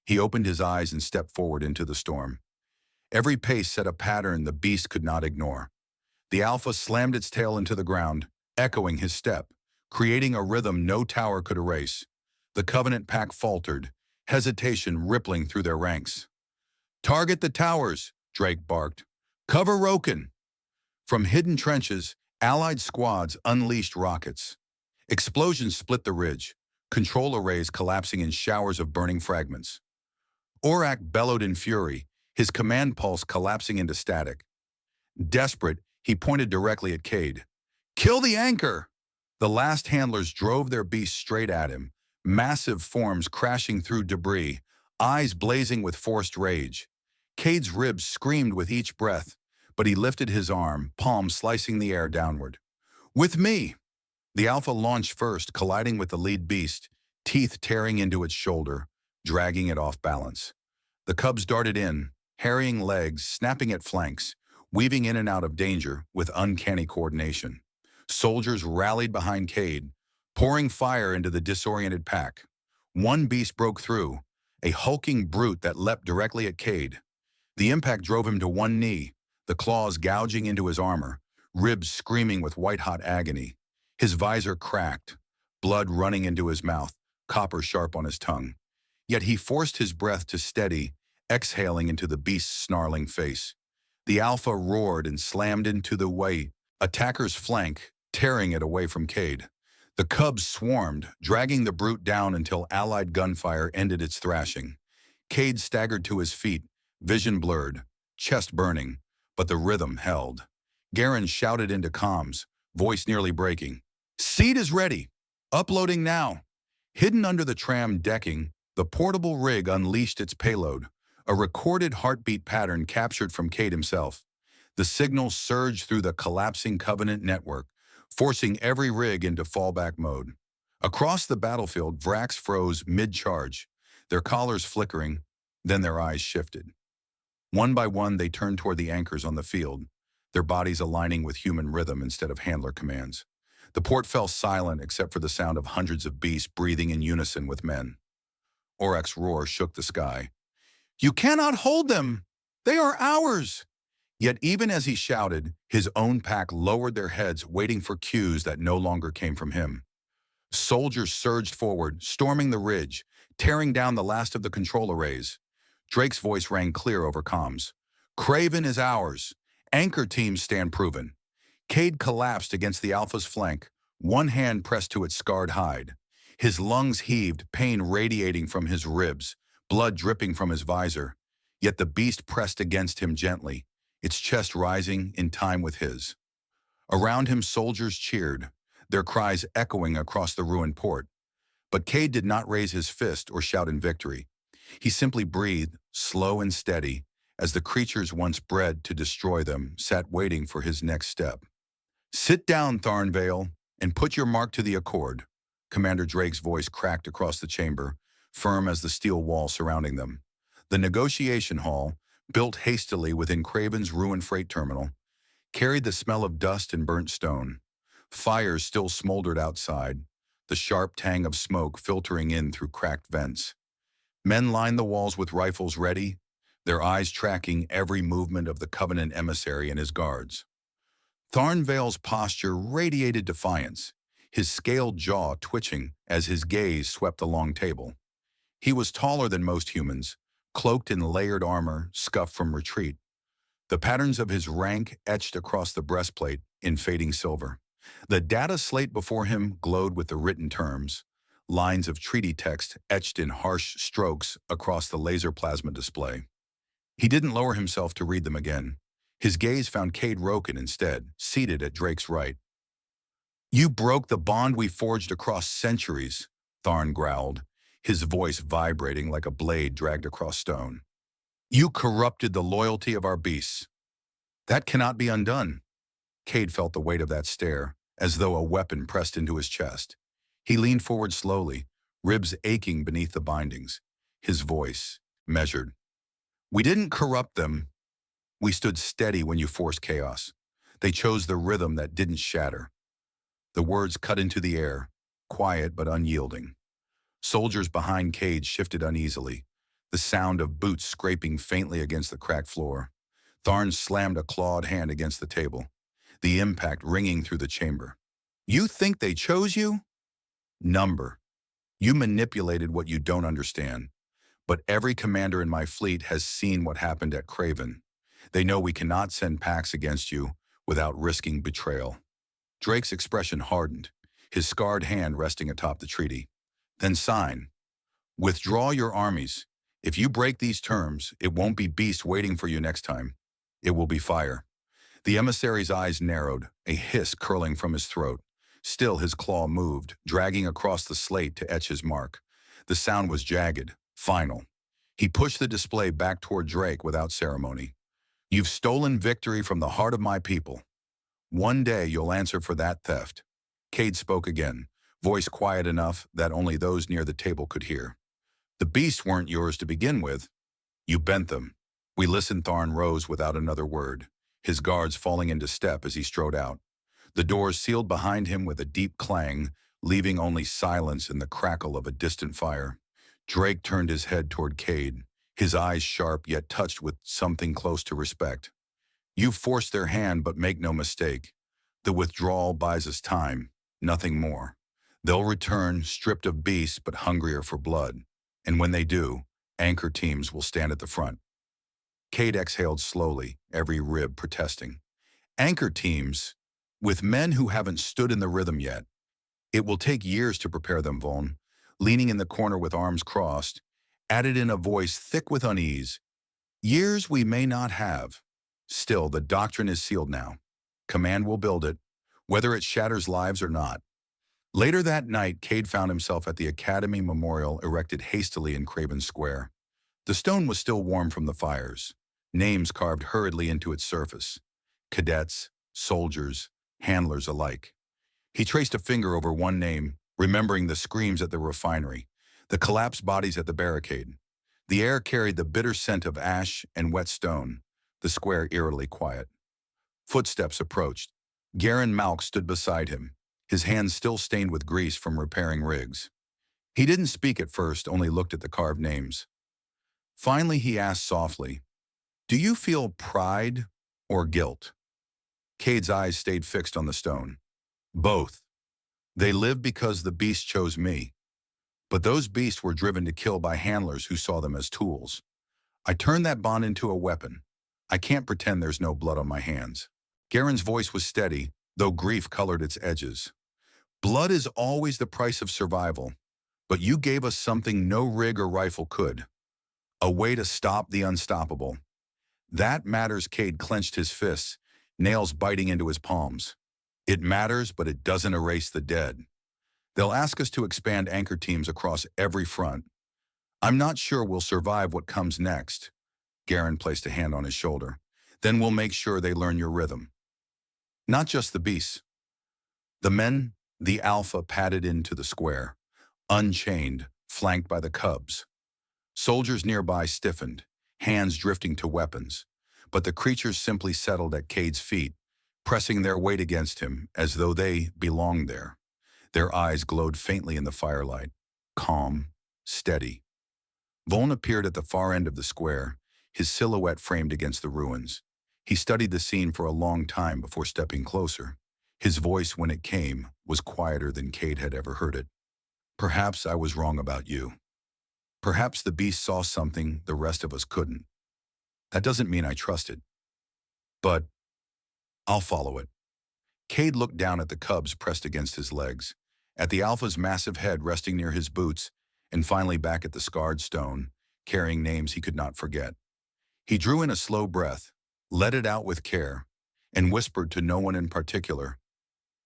He opened his eyes and stepped forward into the storm. Every pace set a pattern the beast could not ignore. The Alpha slammed its tail into the ground, echoing his step, creating a rhythm no tower could erase. The Covenant pack faltered, hesitation rippling through their ranks. "Target the towers," Drake barked. "Cover Roken." From hidden trenches, Allied squads unleashed rockets. Explosions split the ridge, control arrays collapsing in showers of burning fragments. Aurak bellowed in fury, his command pulse collapsing into static. Desperate, he pointed directly at Cade. "Kill the anchor!" The last handlers drove their beasts straight at him, massive forms crashing through debris, eyes blazing with forced rage. Cade's ribs screamed with each breath, but he lifted his arm, palm slicing the air downward. "With me!" The Alpha launched first, colliding with the lead beast, teeth tearing into its shoulder, dragging it off balance. The cubs darted in, harrying legs, snapping at flanks, weaving in and out of danger with uncanny coordination. Soldiers rallied behind Cade, pouring fire into the disoriented pack. One beast broke through, a hulking brute that leapt directly at Cade. The impact drove him to one knee, the claws gouging into his armor, ribs screaming with white-hot agony. His visor cracked, blood running into his mouth, copper sharp on his tongue. Yet he forced his breath to steady, exhaling into the beast's snarling face. The Alpha roared and slammed into the way, attacker's flank, tearing it away from Cade. The cubs swarmed, dragging the brute down until Allied gunfire ended its thrashing. Cade staggered to his feet, vision blurred, chest burning, but the rhythm held. Garen shouted into comms, voice nearly breaking. "Seed is ready! Uploading now!" Hidden under the tram decking, the portable rig unleashed its payload, a recorded heartbeat pattern captured from Cade himself. The signals surged through the collapsing Covenant network, forcing every rig into fallback mode. Across the battlefield, Vrax froze mid-charge, their collars flickering, then their eyes shifted. One by one, they turned toward the anchors on the field, their bodies aligning with human rhythm instead of handler commands. The port fell silent except for the sound of hundreds of beasts breathing in unison with men. Aurak's roar shook the sky. "You cannot hold them! They are ours!" Yet even as he shouted, his own pack lowered their heads, waiting for cues that no longer came from him. Soldiers surged forward, storming the ridge, tearing down the last of the control arrays. Drake's voice rang clear over comms. "Craven is ours. Anchor teams stand proven." Cade collapsed against the Alpha's flank, one hand pressed to its scarred hide. His lungs heaved, pain radiating from his ribs, blood dripping from his visor. Yet the beast pressed against him gently, its chest rising in time with his. Around him, soldiers cheered, their cries echoing across the ruined port. But Cade did not raise his fist or shout in victory. He simply breathed, slow and steady, as the creatures once bred to destroy them sat waiting for his next step. "Sit down, Tharnvale, and put your mark to the accord." Commander Drake's voice cracked across the chamber, firm as the steel wall surrounding them. The negotiation hall, built hastily within Craven's ruined freight terminal, carried the smell of dust and burnt stone. Fires still smoldered outside, the sharp tang of smoke filtering in through cracked vents. Men lined the walls with rifles ready, their eyes tracking every movement of the Covenant emissary and his guards. Tharnvale's posture radiated defiance, his scaled jaw twitching as his gaze swept the long table. He was taller than most humans, cloaked in layered armor scuffed from retreat, the patterns of his rank etched across the breastplate in fading silver. The data slate before him glowed with the written terms, lines of treaty text etched in harsh strokes across the laser plasma display. He didn't lower himself to read them again. His gaze found Cade Roken instead, seated at Drake's right. "You broke the bond we forged across centuries," Tharn growled, his voice vibrating like a blade dragged across stone. "You corrupted the loyalty of our beasts. That cannot be undone." Cade felt the weight of that stare, as though a weapon pressed into his chest. He leaned forward slowly, ribs aching beneath the bindings, his voice measured. "We didn't corrupt them. We stood steady when you forced chaos. They chose the rhythm that didn't shatter." The words cut into the air, quiet but unyielding. Soldiers behind Cade shifted uneasily, the sound of boots scraping faintly against the cracked floor. Tharn slammed a clawed hand against the table. the impact ringing through the chamber. You think they chose you? Number. You manipulated what you don't understand. But every commander in my fleet has seen what happened at Craven. They know we cannot send packs against you without risking betrayal. Drake's expression hardened, his scarred hand resting atop the treaty. Then sign. Withdraw your armies. If you break these terms, it won't be beast waiting for you next time. It will be fire. The emissary's eyes narrowed, a hiss curling from his throat. Still his claw moved, dragging across the slate to etch his mark. The sound was jagged, final. He pushed the display back toward Drake without ceremony. You've stolen victory from the heart of my people. One day you'll answer for that theft. Cade spoke again, voice quiet enough that only those near the table could hear. The beasts weren't yours to begin with. You bent them. We listened. Tharn rose without another word, his guards falling into step as he strode out. The doors sealed behind him with a deep clang, leaving only silence and the crackle of a distant fire. Drake turned his head toward Cade, his eyes sharp yet touched with something close to respect. You forced their hand, but make no mistake. The withdrawal buys us time, nothing more. They'll return, stripped of beasts but hungrier for blood. And when they do, anchor teams will stand at the front. Cade exhaled slowly, every rib protesting. Anchor teams, with men who haven't stood in the rhythm yet. It will take years to prepare them, Vaughn. Leaning in the corner with arms crossed, added in a voice thick with unease. Years we may not have. Still, the doctrine is sealed now. Command will build it, whether it shatters lives or not. Later that night, Cade found himself at the Academy Memorial erected hastily in Craven Square. The stone was still warm from the fires, names carved hurriedly into its surface. Cadets, soldiers, handlers alike. He traced a finger over one name, remembering the screams at the refinery, the collapsed bodies at the barricade. The air carried the bitter scent of ash and wet stone, the square eerily quiet. Footsteps approached. Garen Malk stood beside him, his hands still stained with grease from repairing rigs. He didn't speak at first, only looked at the carved names. Finally, he asked softly, Do you feel pride or guilt? Cade's eyes stayed fixed on the stone. Both. They live because the beast chose me. But those beasts were driven to kill by handlers who saw them as tools. I turned that bond into a weapon. I can't pretend there's no blood on my hands. Garen's voice was steady, though grief colored its edges. Blood is always the price of survival, but you gave us something no rig or rifle could. A way to stop the unstoppable. That matters. Cade clenched his fists, nails biting into his palms. It matters, but it doesn't erase the dead. They'll ask us to expand anchor teams across every front. I'm not sure we'll survive what comes next. Garen placed a hand on his shoulder. Then we'll make sure they learn your rhythm. Not just the beasts. The men, the alpha padded into the square, unchained, flanked by the cubs. Soldiers nearby stiffened, hands drifting to weapons, but the creatures simply settled at Cade's feet, pressing their weight against him as though they belonged there. Their eyes glowed faintly in the firelight, calm, steady. Vaughn appeared at the far end of the square, his silhouette framed against the ruins. He studied the scene for a long time before stepping closer. His voice, when it came, was quieter than Cade had ever heard it. Perhaps I was wrong about you. Perhaps the beast saw something the rest of us couldn't. That doesn't mean I trust it. But I'll follow it. Cade looked down at the cubs pressed against his legs, at the alpha's massive head resting near his boots, and finally back at the scarred stone, carrying names he could not forget. He drew in a slow breath, let it out with care, and whispered to no one in particular,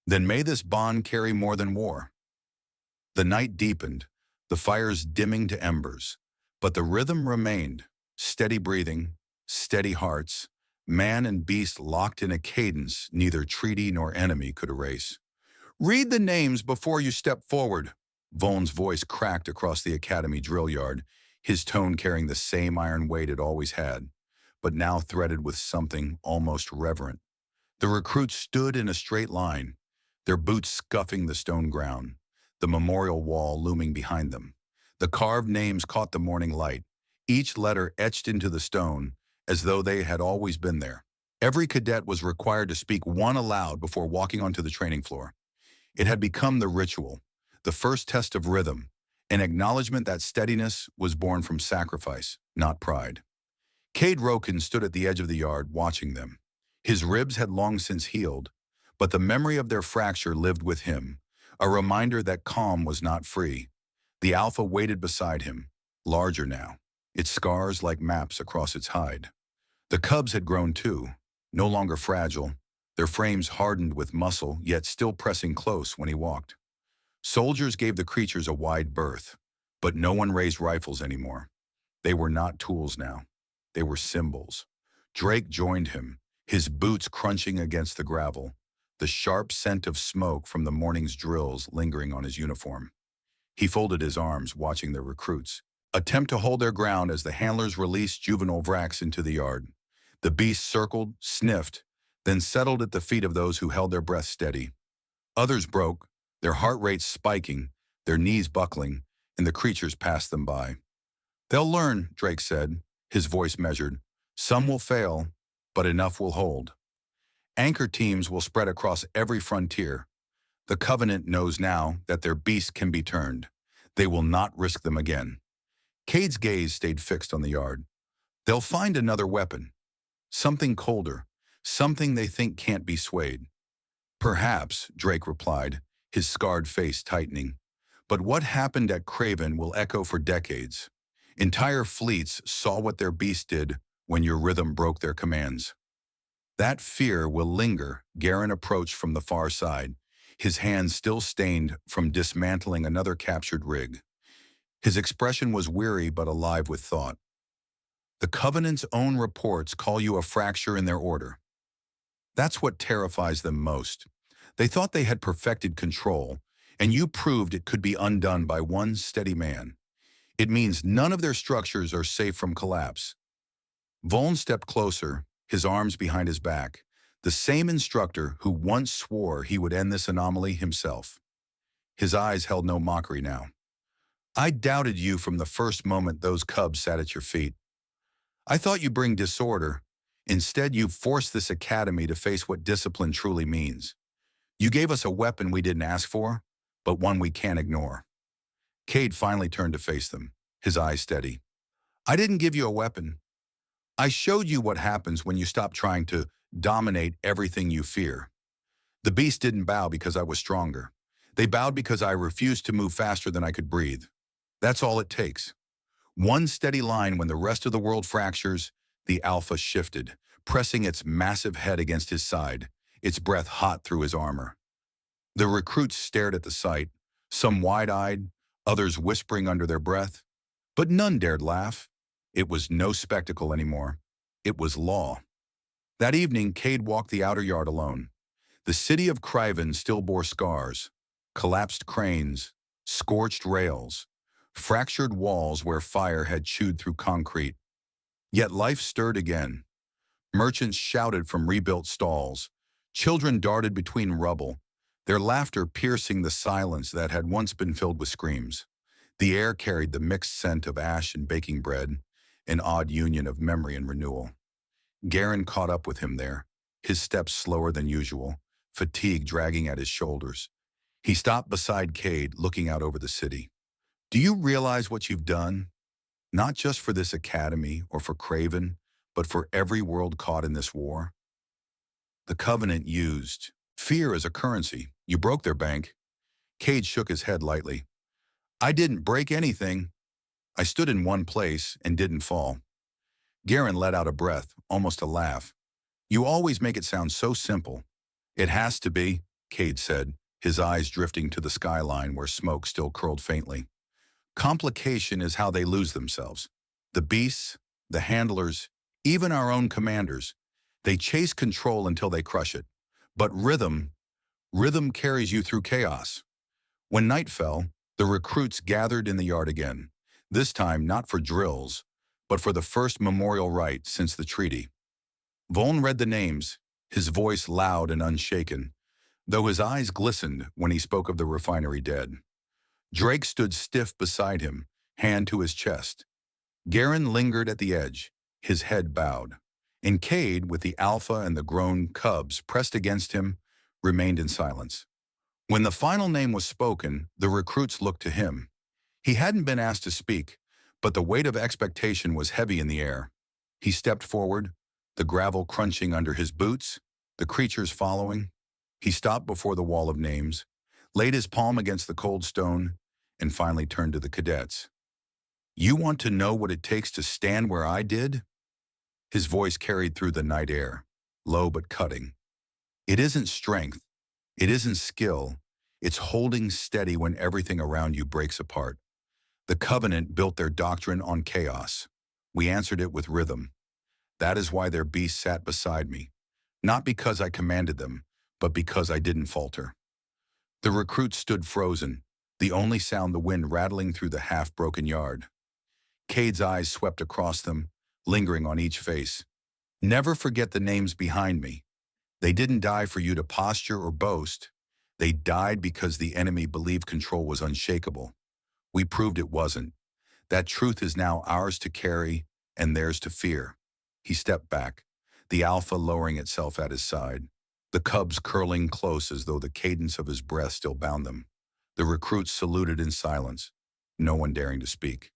Then may this bond carry more than war. The night deepened, the fires dimming to embers, but the rhythm remained, steady breathing, steady hearts, man and beast locked in a cadence neither treaty nor enemy could erase. Read the names before you step forward. Vaughn's voice cracked across the academy drill yard, his tone carrying the same iron weight it always had, but now threaded with something almost reverent. The recruits stood in a straight line, their boots scuffing the stone ground, the memorial wall looming behind them. The carved names caught the morning light, each letter etched into the stone as though they had always been there. Every cadet was required to speak one aloud before walking onto the training floor. It had become the ritual, the first test of rhythm, an acknowledgement that steadiness was born from sacrifice, not pride. Cade Roken stood at the edge of the yard watching them. His ribs had long since healed, but the memory of their fracture lived with him, a reminder that calm was not free. The alpha waited beside him, larger now, its scars like maps across its hide. The cubs had grown too, no longer fragile, their frames hardened with muscle, yet still pressing close when he walked. Soldiers gave the creatures a wide berth, but no one raised rifles anymore. They were not tools now. They were symbols. Drake joined him, his boots crunching against the gravel, the sharp scent of smoke from the morning's drills lingering on his uniform. He folded his arms, watching the recruits attempt to hold their ground as the handlers released juvenile vracks into the yard. The beasts circled, sniffed, then settled at the feet of those who held their breath steady. Others broke, their heart rates spiking, their knees buckling, and the creatures passed them by. "They'll learn," Drake said, his voice measured. "Some will fail, but enough will hold. Anchor teams will spread across every frontier. The Covenant knows now that their beasts can be turned. They will not risk them again." Cade's gaze stayed fixed on the yard. "They'll find another weapon. Something colder. Something they think can't be swayed." "Perhaps," Drake replied, his scarred face tightening. "But what happened at Craven will echo for decades. Entire fleets saw what their beast did when your rhythm broke their commands. That fear will linger." Garen approached from the far side, his hands still stained from dismantling another captured rig. His expression was weary but alive with thought. "The Covenant's own reports call you a fracture in their order. That's what terrifies them most. They thought they had perfected control, and you proved it could be undone by one steady man. It means none of their structures are safe from collapse." Voln stepped closer, his arms behind his back, the same instructor who once swore he would end this anomaly himself. His eyes held no mockery now. "I doubted you from the first moment those cubs sat at your feet. I thought you'd bring disorder. Instead, you forced this academy to face what discipline truly means. You gave us a weapon we didn't ask for, but one we can't ignore." Cade finally turned to face them, his eyes steady. "I didn't give you a weapon. I showed you what happens when you stop trying to dominate everything you fear. The beast didn't bow because I was stronger. They bowed because I refused to move faster than I could breathe. That's all it takes. One steady line when the rest of the world fractures." The alpha shifted, pressing its massive head against his side, its breath hot through his armor. The recruits stared at the sight, some wide-eyed, others whispering under their breath. But none dared laugh. It was no spectacle anymore. It was law. That evening, Cade walked the outer yard alone. The city of Craven still bore scars, collapsed cranes, scorched rails, fractured walls where fire had chewed through concrete. Yet life stirred again. Merchants shouted from rebuilt stalls. Children darted between rubble, their laughter piercing the silence that had once been filled with screams. The air carried the mixed scent of ash and baking bread, an odd union of memory and renewal. Garen caught up with him there, his steps slower than usual, fatigue dragging at his shoulders. He stopped beside Cade, looking out over the city. "Do you realize what you've done? Not just for this academy or for Craven, but for every world caught in this war. The Covenant used fear as a currency. You broke their bank." Cade shook his head lightly. "I didn't break anything. I stood in one place and didn't fall." Garen let out a breath, almost a laugh. "You always make it sound so simple." "It has to be," Cade said, his eyes drifting to the skyline where smoke still curled faintly. "Complication is how they lose themselves. The beasts, the handlers, even our own commanders, they chase control until they crush it. But rhythm carries you through chaos." When night fell, the recruits gathered in the yard again, this time not for drills, but for the first memorial rite since the treaty. Voln read the names, his voice loud and unshaken, though his eyes glistened when he spoke of the refinery dead. Drake stood stiff beside him, hand to his chest. Garen lingered at the edge, his head bowed. And Cade, with the alpha and the grown cubs pressed against him, remained in silence. When the final name was spoken, the recruits looked to him. He hadn't been asked to speak, but the weight of expectation was heavy in the air. He stepped forward, the gravel crunching under his boots, the creatures following. He stopped before the wall of names, laid his palm against the cold stone, and finally turned to the cadets. "You want to know what it takes to stand where I did?" His voice carried through the night air, low but cutting. "It isn't strength. It isn't skill. It's holding steady when everything around you breaks apart. The Covenant built their doctrine on chaos. We answered it with rhythm. That is why their beasts sat beside me. Not because I commanded them, but because I didn't falter." The recruits stood frozen, the only sound the wind rattling through the half-broken yard. Cade's eyes swept across them, lingering on each face. "Never forget the names behind me. They didn't die for you to posture or boast. They died because the enemy believed control was unshakable. We proved it wasn't. That truth is now ours to carry and theirs to fear." He stepped back, the alpha lowering itself at his side, the cubs curling close as though the cadence of his breath still bound them. The recruits saluted in silence, no one daring to speak.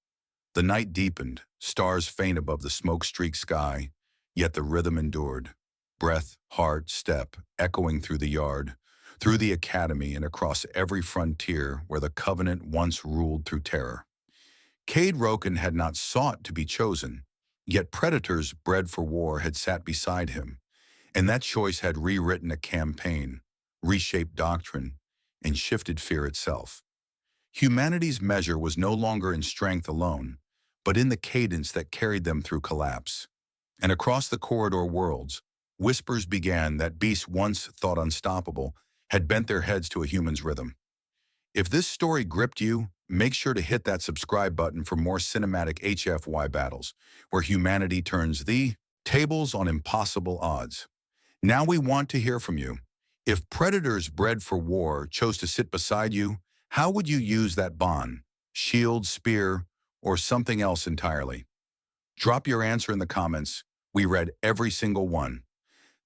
The night deepened, stars faint above the smoke-streaked sky, yet the rhythm endured. Breath, heart, step, echoing through the yard, through the academy and across every frontier where the Covenant once ruled through terror. Cade Roken had not sought to be chosen, yet predators bred for war had sat beside him, and that choice had rewritten a campaign, reshaped doctrine, and shifted fear itself. Humanity's measure was no longer in strength alone, but in the cadence that carried them through collapse. And across the corridor worlds, whispers began that beasts once thought unstoppable had bent their heads to a human's rhythm. If this story gripped you, make sure to hit that subscribe button for more cinematic HFY battles, where humanity turns the tables on impossible odds. Now we want to hear from you. If predators bred for war chose to sit beside you, how would you use that bond? Shield, spear, or something else entirely? Drop your answer in the comments. We read every single one.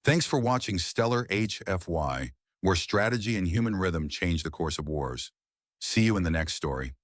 Thanks for watching Stellar HFY, where strategy and human rhythm change the course of wars. See you in the next story.